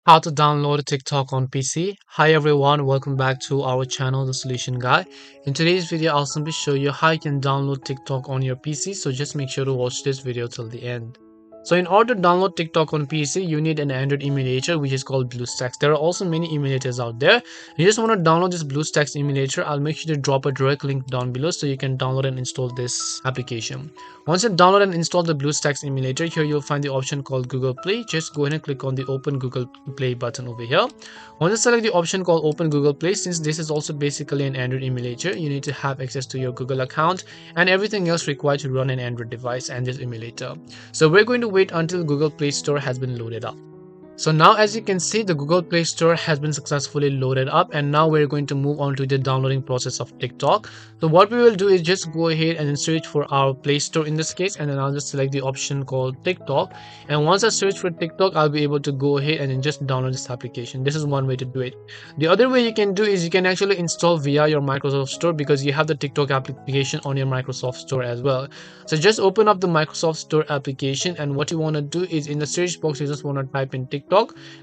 How to download TikTok on PC. Hi everyone, welcome back to our channel, The Solution Guy. In today's video, I'll simply show you how you can download TikTok on your PC, so just make sure to watch this video till the end. So in order to download TikTok on PC, you need an Android emulator which is called BlueStacks. There are also many emulators out there. You just want to download this BlueStacks emulator. I'll make sure to drop a direct link down below so you can download and install this application. Once you download and install the BlueStacks emulator, here you'll find the option called Google Play. Just go ahead and click on the Open Google Play button over here. Once you select the option called Open Google Play, since this is also basically an Android emulator, you need to have access to your Google account and everything else required to run an Android device and this emulator. So we're going to wait until Google Play Store has been loaded up. So now as you can see, the Google Play Store has been successfully loaded up, and now we're going to move on to the downloading process of TikTok. So what we will do is just go ahead and search for our Play Store in this case, and then I'll just select the option called TikTok. And once I search for TikTok, I'll be able to go ahead and then just download this application. This is one way to do it. The other way you can do is you can actually install via your Microsoft Store, because you have the TikTok application on your Microsoft Store as well. So just open up the Microsoft Store application, and what you want to do is in the search box you just want to type in TikTok.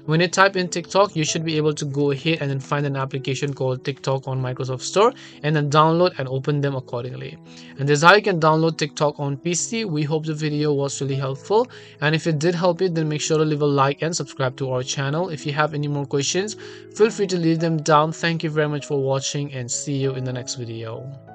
When you type in TikTok, you should be able to go ahead and then find an application called TikTok on Microsoft Store, and then download and open them accordingly. And this is how you can download TikTok on PC. We hope the video was really helpful, and if it did help you, then make sure to leave a like and subscribe to our channel. If you have any more questions, feel free to leave them down. Thank you very much for watching, and see you in the next video.